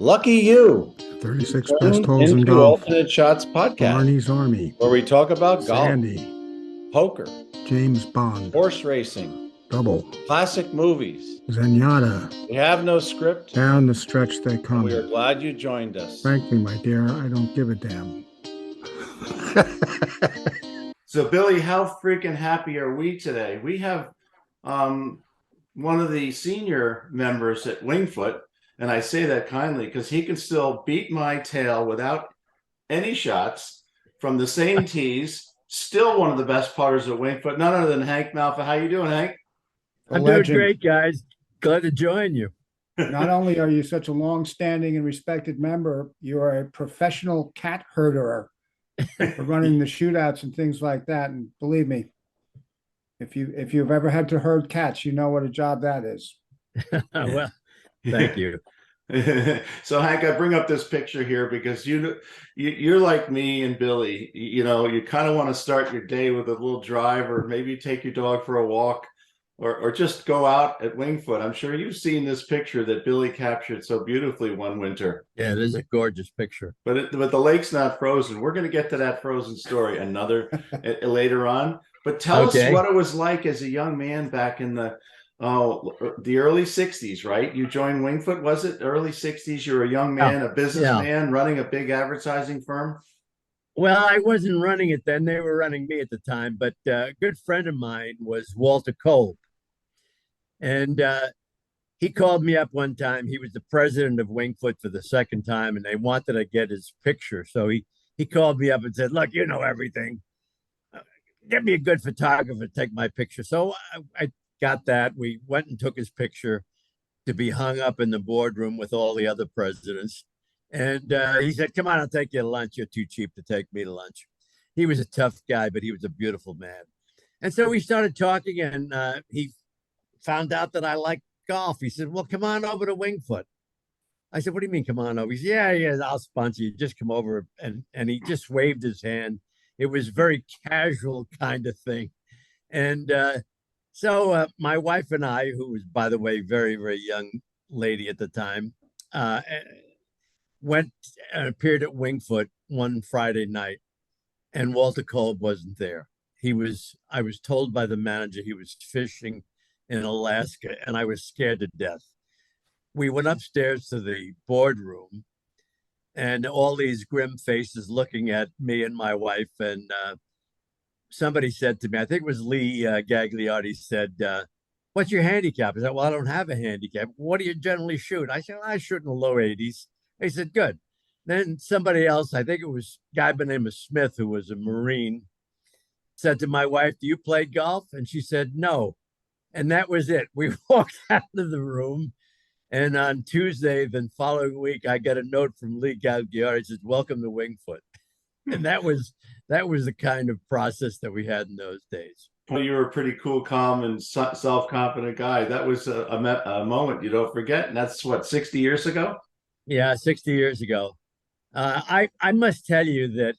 Lucky you. 36 best Tuned holes in into golf. Alternate Shots podcast, Barney's Army. where we talk about golf, Sandy. poker, James Bond. horse racing, Double. classic movies. Zenyatta. We have no script. Down the stretch they And come. we are glad you joined us. Frankly, my dear, I don't give a damn. So, Billy, how freaking happy are we today? We have one of the senior members at Wingfoot, and I say that kindly because he can still beat my tail without any shots from the same tees. Still one of the best putters at Wingfoot, none other than Hank Malfa. How you doing, Hank? I'm doing great, guys. Glad to join you. Not only are you such a long-standing and respected member, you are a professional cat herder for running the shootouts and things like that. And believe me, if you've ever had to herd cats, you know what a job that is. Well, thank you. So, Hank, I bring up this picture here because you're like me and Billy. You kind of want to start your day with a little drive, or maybe take your dog for a walk, or just go out at Wingfoot. I'm sure you've seen this picture that Billy captured so beautifully one winter. Yeah, it is a gorgeous picture. But the lake's not frozen. We're going to get to that frozen story later on. But tell us what it was like as a young man back in the early 60s, right? You joined Wingfoot, was it early 60s? You were a young man, a businessman running a big advertising firm? Well, I wasn't running it then. They were running me at the time. But a good friend of mine was Walter Kolb. And he called me up one time. He was the president of Wingfoot for the second time, and they wanted to get his picture. So he called me up and said, "Look, you know everything. Get me a good photographer to take my picture." So I got that. We went and took his picture to be hung up in the boardroom with all the other presidents. And he said, "Come on, I'll take you to lunch. You're too cheap to take me to lunch." He was a tough guy, but he was a beautiful man. And so we started talking, and he found out that I like golf. He said, "Well, come on over to Wingfoot." I said, "What do you mean, come on over?" He said, yeah, I'll sponsor you. Just come over. And he just waved his hand. It was very casual kind of thing. And so my wife and I, who was, by the way, very, very young lady at the time, went and appeared at Wingfoot one Friday night, and Walter Kolb wasn't there. I was told by the manager he was fishing in Alaska, and I was scared to death. We went upstairs to the boardroom, and all these grim faces looking at me and my wife. And somebody said to me, I think it was Lee Gagliardi, said, "What's your handicap?" I said, "Well, I don't have a handicap." "What do you generally shoot?" I said, "I shoot in the low 80s. They said, "Good." Then somebody else, I think it was a guy by the name of Smith, who was a Marine, said to my wife, "Do you play golf?" And she said, "No." And that was it. We walked out of the room. And on Tuesday, the following week, I got a note from Lee Gagliardi. It says, "Welcome to Wingfoot." And that was the kind of process that we had in those days. Well, you were a pretty cool, calm, and self-confident guy. That was a moment you don't forget. And that's what, 60 years ago? Yeah, 60 years ago. I must tell you that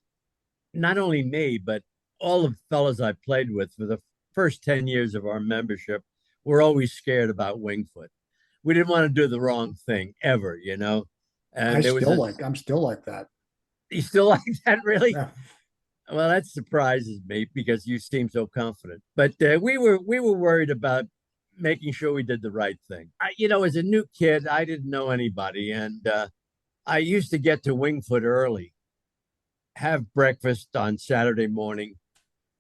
not only me, but all the fellows I played with for the first 10 years of our membership were always scared about Wingfoot. We didn't want to do the wrong thing ever, And I'm still like that. You still like that, really? Yeah. Well, that surprises me because you seem so confident. But we were worried about making sure we did the right thing. As a new kid, I didn't know anybody, and I used to get to Wingfoot early, have breakfast on Saturday morning,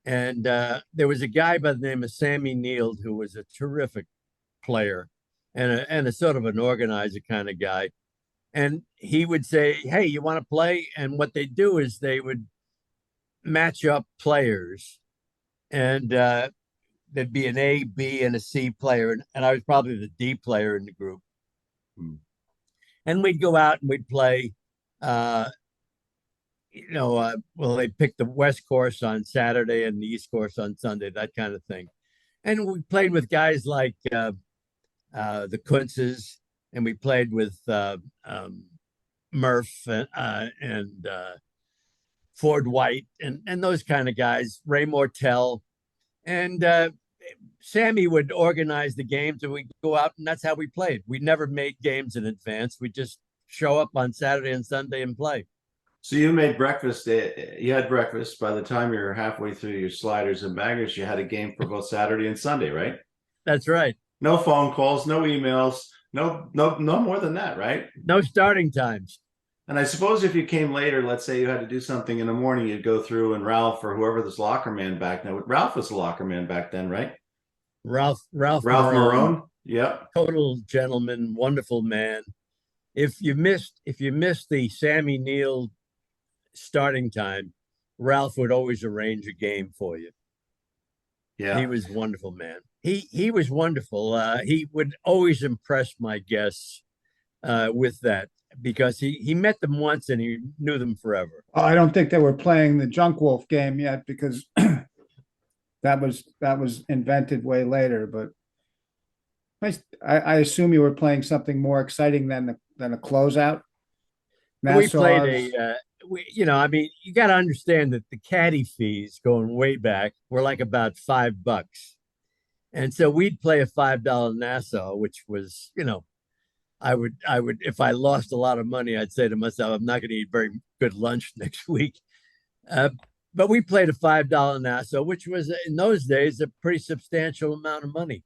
and there was a guy by the name of Sammy Neild who was a terrific player and a sort of an organizer kind of guy. And he would say, "Hey, you want to play?" And what they do is they would match up players, and there'd be an A, B, and a C player, and I was probably the D player in the group. And we'd go out and we'd play. Well, they picked the West course on Saturday and the East course on Sunday, that kind of thing. And we played with guys like the Kuntzes, and we played with Murph and Ford White and those kind of guys, Ray Mortel. And Sammy would organize the games, and we'd go out, and that's how we played. We never made games in advance. We just show up on Saturday and Sunday and play. So you made breakfast. You had breakfast. By the time you're halfway through your sliders and bangers, you had a game for both Saturday and Sunday, right? That's right. No phone calls, no emails, no more than that, right? No starting times. And I suppose if you came later, let's say you had to do something in the morning, you'd go through and Ralph or whoever this locker man back then. Ralph was the locker man back then, right? Ralph Marone. Yep. Total gentleman, wonderful man. If you missed the Sammy Neal starting time, Ralph would always arrange a game for you. Yeah. He was a wonderful man. He was wonderful. He would always impress my guests with that, because he met them once and he knew them forever. I don't think they were playing the Junk Wolf game yet, because that was invented way later. But I assume you were playing something more exciting than a closeout. We played I mean, you got to understand that the caddy fees going way back were like about $5. And so we'd play a $5 Nassau, which was, I would, if I lost a lot of money, I'd say to myself, I'm not going to eat very good lunch next week. But we played a $5 Nassau, which was in those days a pretty substantial amount of money.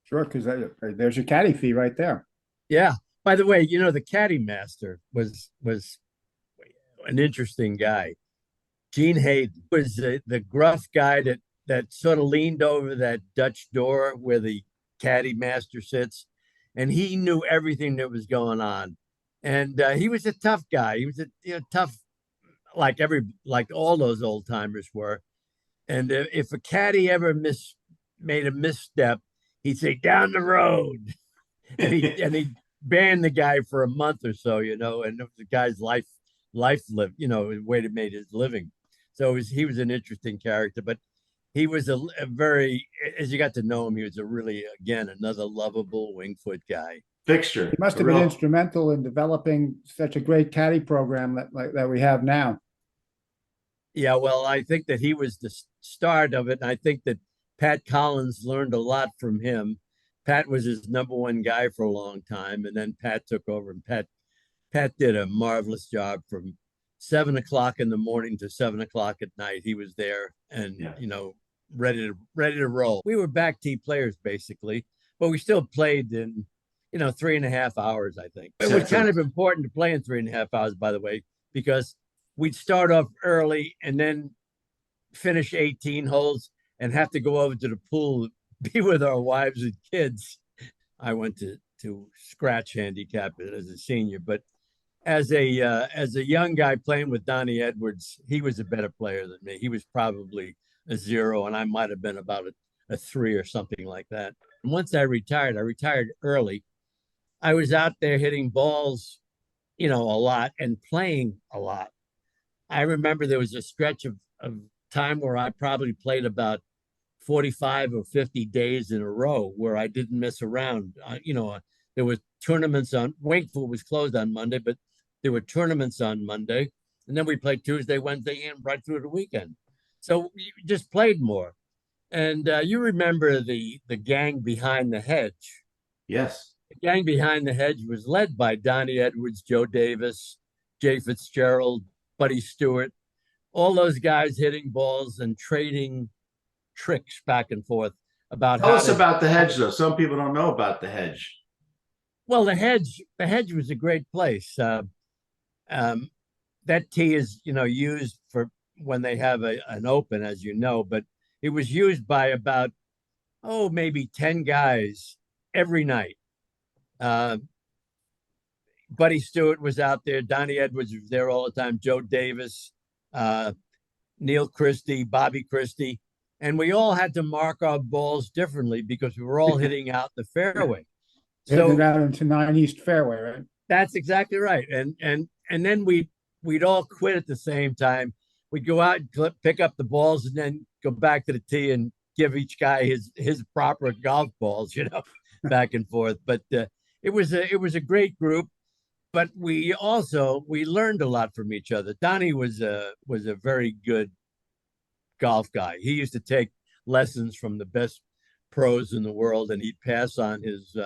Sure, because there's your caddy fee right there. Yeah. By the way, the caddy master was an interesting guy. Gene Hayden was the gruff guy that sort of leaned over that Dutch door where the caddy master sits, and he knew everything that was going on. And he was a tough guy. He was a tough, like all those old timers were. And if a caddy ever made a misstep, he'd say, "Down the road," and he'd ban the guy for a month or so, and it was the guy's life lived, the way to made his living. So he was an interesting character, but he was a very, as you got to know him, he was a really, again, another lovable Wingfoot guy. Fixture. He must have been instrumental in developing such a great caddy program that we have now. Yeah, well, I think that he was the start of it, and I think that Pat Collins learned a lot from him. Pat was his number one guy for a long time, and then Pat took over, and Pat did a marvelous job from 7 o'clock in the morning to 7 o'clock at night. He was there and, ready to roll. We were back tee players basically, but we still played in, 3.5 hours, I think. It was kind of important to play in 3.5 hours, by the way, because we'd start off early and then finish 18 holes and have to go over to the pool, be with our wives and kids. I went to scratch handicap as a senior, but as a young guy playing with Donnie Edwards, he was a better player than me. He was probably a 0, and I might have been about a 3 or something like that. And once I retired early. I was out there hitting balls, a lot and playing a lot. I remember there was a stretch of time where I probably played about 45 or 50 days in a row where I didn't mess around. There were tournaments on, Wingfoot was closed on Monday, but there were tournaments on Monday, and then we played Tuesday, Wednesday, and right through the weekend. So we just played more. And you remember the gang behind the hedge. Yes. The gang behind the hedge was led by Donnie Edwards, Joe Davis, Jay Fitzgerald, Buddy Stewart, all those guys hitting balls and trading tricks back and forth about. Tell us about the hedge, though. Some people don't know about the hedge. Well, the hedge was a great place. That tee is, used for when they have an open, as you know, but it was used by about, maybe 10 guys every night. Buddy Stewart was out there. Donnie Edwards was there all the time. Joe Davis, Neil Christie, Bobby Christie. And we all had to mark our balls differently because we were all hitting out the fairway. Hitting it out into 9 East fairway, right? That's exactly right. And then we'd all quit at the same time. We'd go out and pick up the balls and then go back to the tee and give each guy his proper golf balls, back and forth. But it was a great group. But we learned a lot from each other. Donnie was a very good golf guy. He used to take lessons from the best pros in the world, and he'd pass on his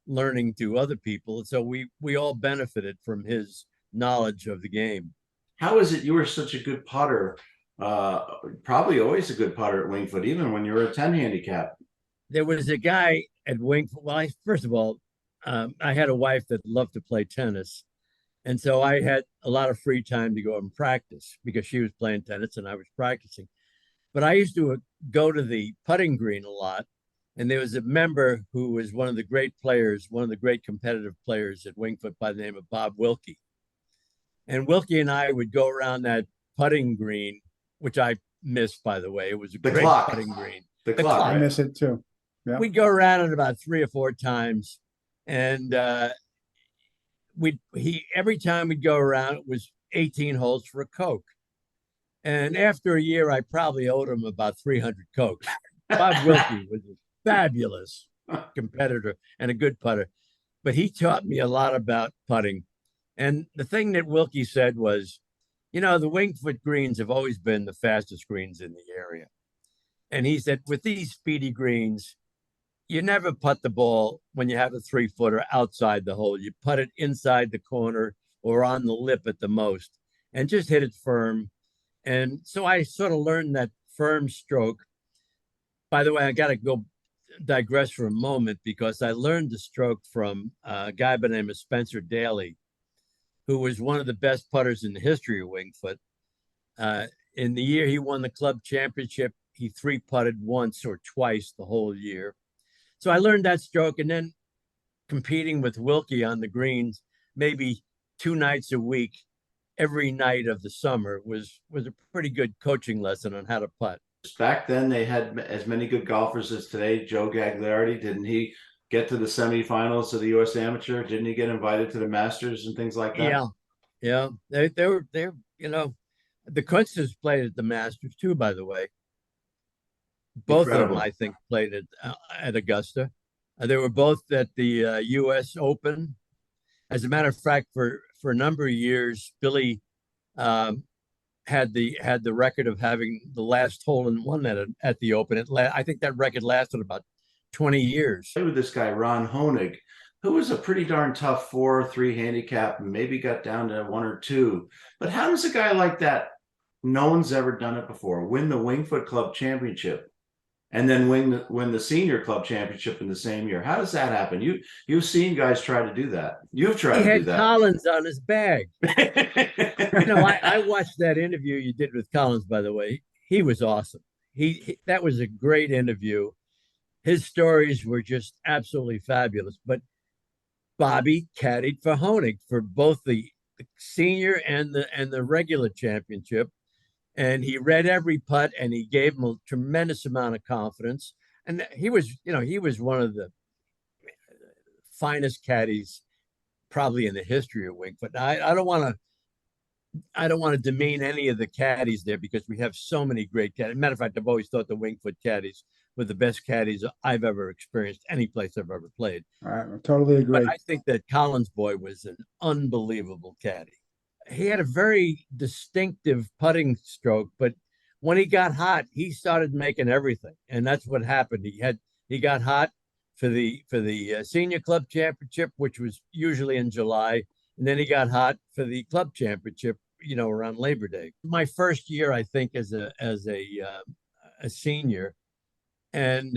learning to other people. So we all benefited from his knowledge of the game. How is it you were such a good putter? Probably always a good putter at Wingfoot, even when you were a 10 handicap. There was a guy at Wingfoot. Well, first of all, I had a wife that loved to play tennis. And so I had a lot of free time to go and practice because she was playing tennis and I was practicing. But I used to go to the putting green a lot. And there was a member who was one of the great players, one of the great competitive players at Wingfoot by the name of Bob Wilkie. And Wilkie and I would go around that putting green, which I missed, by the way. It was a great putting green. The clock. I miss it too. Yeah. We'd go around it about 3 or 4 times. And every time we'd go around, it was 18 holes for a Coke. And after a year, I probably owed him about 300 Cokes. Bob Wilkie was a fabulous competitor and a good putter, but he taught me a lot about putting. And the thing that Wilkie said was, the Wingfoot greens have always been the fastest greens in the area. And he said, with these speedy greens, you never putt the ball when you have a 3-footer outside the hole. You putt it inside the corner or on the lip at the most and just hit it firm. And so I sort of learned that firm stroke. By the way, I got to digress for a moment because I learned the stroke from a guy by the name of Spencer Daly, who was one of the best putters in the history of Wingfoot. In the year he won the club championship, he 3-putted once or twice the whole year. So I learned that stroke, and then competing with Wilkie on the greens, maybe 2 nights a week, every night of the summer was a pretty good coaching lesson on how to putt. Back then, they had as many good golfers as today. Joe Gagliardi, didn't he get to the semifinals of the U.S. Amateur? Didn't he get invited to the Masters and things like that? Yeah. They were the Kuntzes played at the Masters too, by the way. Both of them, I think, played at Augusta. They were both at the U.S. Open. As a matter of fact, for a number of years, Billy had the record of having the last hole in one at the Open. I think that record lasted about 20 years. I played with this guy, Ron Honig, who was a pretty darn tough 4-3 handicap and maybe got down to 1 or 2. But how does a guy like that, no one's ever done it before, win the Wingfoot Club Championship and then win the Senior Club Championship in the same year? How does that happen? You've seen guys try to do that. You've tried to do that. He had Collins on his bag. I watched that interview you did with Collins, by the way. He was awesome. That was a great interview. His stories were just absolutely fabulous. But Bobby caddied for Honig for both the senior and the regular championship. And he read every putt and he gave him a tremendous amount of confidence. And he was one of the finest caddies probably in the history of Wingfoot. Now, I don't want to demean any of the caddies there because we have so many great caddies. Matter of fact, I've always thought the Wingfoot caddies were the best caddies I've ever experienced any place I've ever played. I totally agree. But I think that Collins boy was an unbelievable caddy. He had a very distinctive putting stroke, but when he got hot, he started making everything, and that's what happened. He got hot for the Senior Club Championship, which was usually in July, and then he got hot for the club championship, around Labor Day. My first year, I think, as a senior, and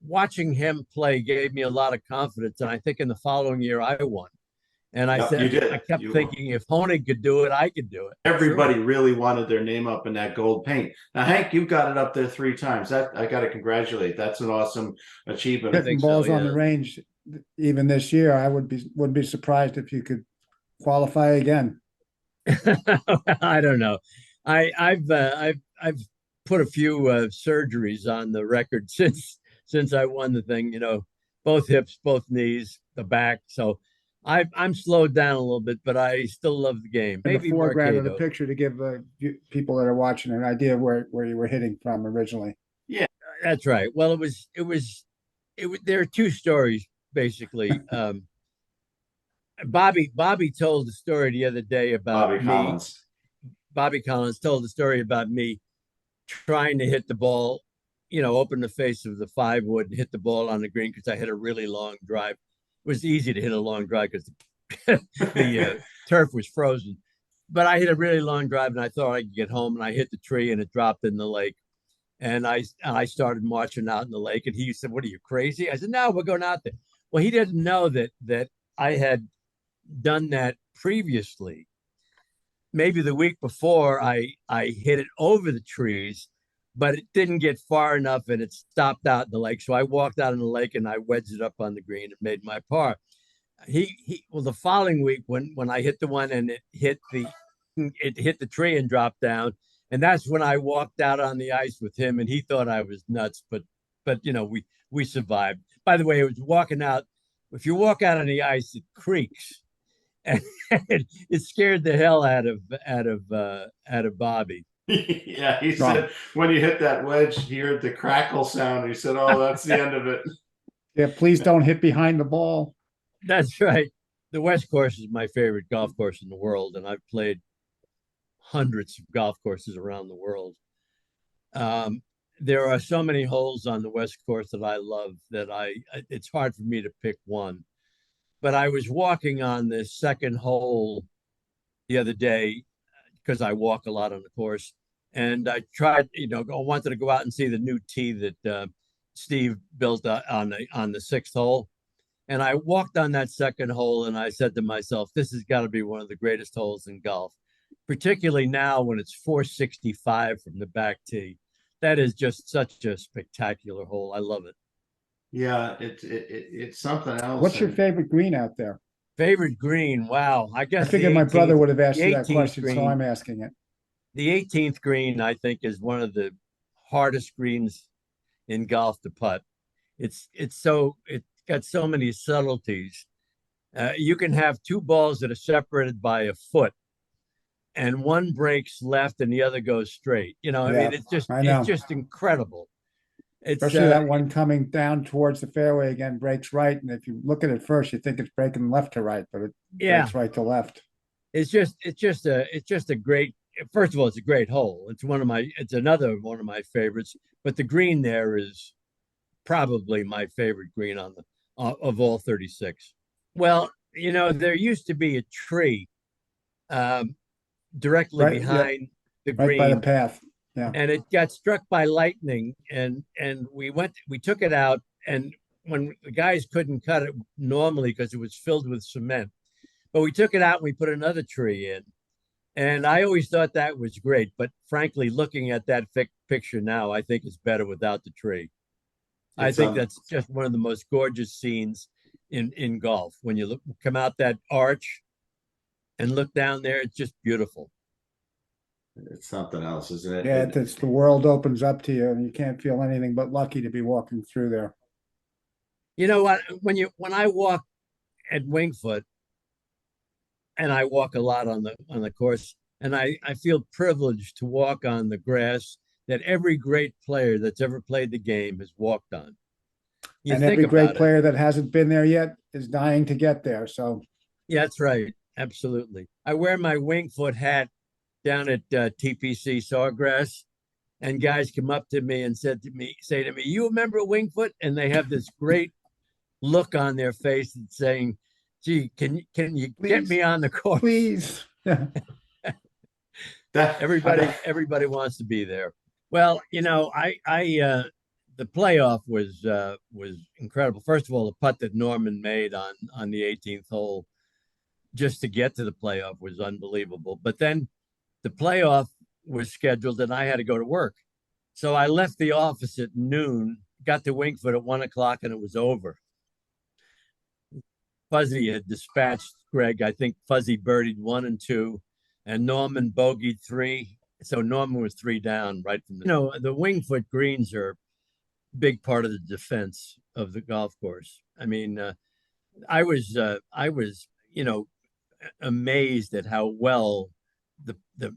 watching him play gave me a lot of confidence. And I think in the following year, I won. And I kept thinking, if Honig could do it, I could do it. Everybody really wanted their name up in that gold paint. Now, Hank, you've got it up there 3 times. That I got to congratulate. That's an awesome achievement. Hitting balls on the range, even this year, I would be surprised if you could qualify again. I don't know. I've put a few surgeries on the record since I won the thing. Both hips, both knees, the back. So I'm slowed down a little bit, but I still love the game. Maybe the foreground of the picture to give people that are watching an idea of where you were hitting from originally. Yeah, that's right. Well, it was. There are 2 stories basically. Bobby told the story the other day about Bobby Collins told the story about me trying to hit the ball open the face of the 5-wood and hit the ball on the green because I hit a really long drive. It was easy to hit a long drive because the turf was frozen. But I hit a really long drive and I thought I could get home, and I hit the tree and it dropped in the lake. And I started marching out in the lake, and he said, "What are you, crazy?" I said, "No, we're going out there." Well, he didn't know that I had done that previously. Maybe the week before, I hit it over the trees, but it didn't get far enough and it stopped out in the lake. So I walked out in the lake and I wedged it up on the green and made my par. Well, the following week, when I hit the one and it hit the tree and dropped down, and that's when I walked out on the ice with him, and he thought I was nuts, but we survived. By the way, it was walking out. If you walk out on the ice, it creaks, and it scared the hell out of Bobby. Yeah, he said when you hit that wedge, he heard the crackle sound. He said, "Oh, that's the end of it." Yeah, please don't hit behind the ball. That's right. The West Course is my favorite golf course in the world, and I've played hundreds of golf courses around the world. There are so many holes on the West Course that I love that it's hard for me to pick one. But I was walking on this second hole the other day because I walk a lot on the course, and I tried, I wanted to go out and see the new tee that Steve built on the sixth hole. And I walked on that second hole and I said to myself, this has got to be one of the greatest holes in golf, particularly now when it's 465 from the back tee. That is just such a spectacular hole. I love it. Yeah, it's something else. What's your favorite green out there? Favorite green? Wow. I guess I figured my brother would have asked you that 18th question, so green. I'm asking it. The 18th green, I think, is one of the hardest greens in golf to putt. It's got so many subtleties. You can have two balls that are separated by a foot, and one breaks left and the other goes straight. I Yeah, mean, it's just incredible. Especially that one coming down towards the fairway again breaks right, and if you look at it first, you think it's breaking left to right, but it breaks right to left. It's just a great. First of all, it's a great hole. It's another one of my favorites. But the green there is probably my favorite green of all 36. Well, there used to be a tree directly behind the green, right by the path. Yeah. And it got struck by lightning, and we took it out, and when the guys couldn't cut it normally because it was filled with cement, but we took it out and we put another tree in. And I always thought that was great, but frankly, looking at that picture now, I think it's better without the tree. I think that's just one of the most gorgeous scenes in golf. When you come out that arch and look down there, it's just beautiful. It's something else, isn't it? Yeah, it's the world opens up to you, and you can't feel anything but lucky to be walking through there. You know what? When I walk at Wingfoot, and I walk a lot on the course, and I feel privileged to walk on the grass that every great player that's ever played the game has walked on. And every great player that hasn't been there yet is dying to get there. So, yeah, that's right. Absolutely. I wear my Wingfoot hat down at TPC Sawgrass, and guys come up to me and say to me, "You remember Wingfoot?" And they have this great look on their face and saying, "Gee, can you get me on the course, please?" Everybody wants to be there. Well, the playoff was incredible. First of all, the putt that Norman made on the 18th hole just to get to the playoff was unbelievable. But then the playoff was scheduled and I had to go to work. So I left the office at noon, got to Wingfoot at 1:00, and it was over. Fuzzy had dispatched Greg. I think Fuzzy birdied 1 and 2, and Norman bogeyed 3. So Norman was 3 down right from the Wingfoot greens are a big part of the defense of the golf course. I mean, I was amazed at how well the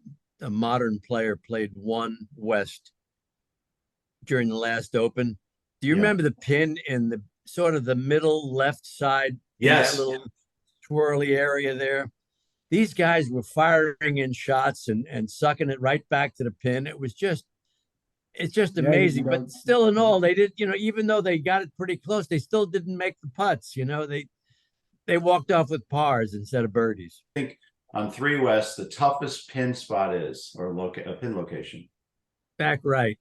modern player played 1 West during the last Open. Do you remember the pin in the sort of the middle left side? Yes. That little swirly area there. These guys were firing in shots and sucking it right back to the pin. It was just it's just Yeah, you amazing. can go- But still, in all, they did. Even though they got it pretty close, they still didn't make the putts. They walked off with pars instead of birdies. I think on 3 West, the toughest pin spot is, or a pin location. Back right,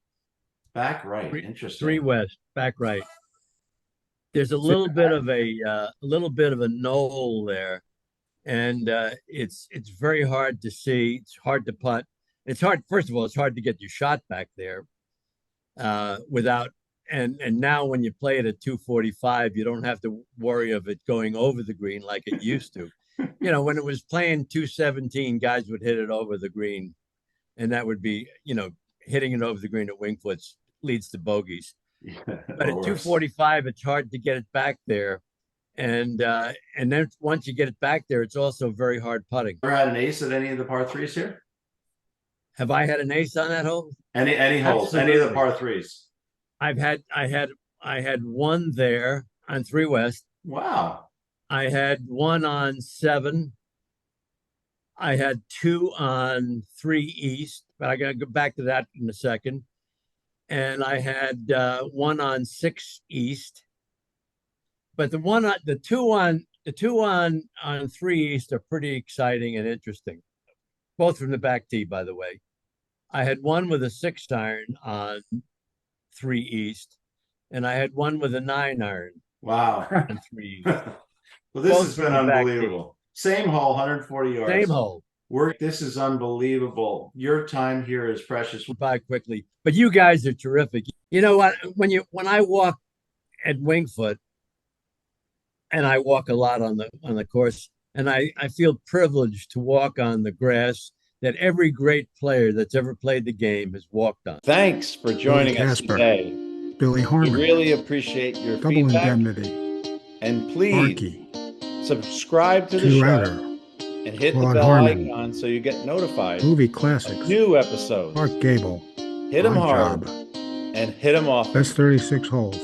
Back right. 3 Interesting. West, back right. There's a little bit of a knoll there, and it's very hard to see. It's hard to putt. It's hard. First of all, it's hard to get your shot back there without. And now when you play it at 245, you don't have to worry of it going over the green like it used to. When it was playing 217, guys would hit it over the green, and that would be, hitting it over the green at Wingfoot's leads to bogeys. But at 245, it's hard to get it back there, and then once you get it back there, it's also very hard putting. Ever had an ace at any of the par 3s here? Have I had an ace on that hole? Any holes? Any of the par 3s? I had one there on 3 West. Wow. I had one on 7. I had 2 on 3 East, but I got to go back to that in a second. And I had one on 6 East. But the two on 3 East are pretty exciting and interesting, both from the back tee, by the way. I had one with a 6 iron on 3 East, and I had one with a 9 iron Wow. on 3 East. Well, this Both has from been the back unbelievable. Same hole, 140 yards. Same hole. This is unbelievable. Your time here is precious. By quickly, but you guys are terrific. You know what? When I walk at Wingfoot, and I walk a lot on the course, and I feel privileged to walk on the grass that every great player that's ever played the game has walked on. Thanks for joining us Casper. today. Billy We Harmon, really appreciate your Double feedback. Indemnity, And please Arky, subscribe to the Two show Router, and hit the Claude bell Harmon. icon so you get notified Movie of Classics, new episodes. Mark Gable, Hit 'em On hard Job, and hit 'em off. Best 36 Holes.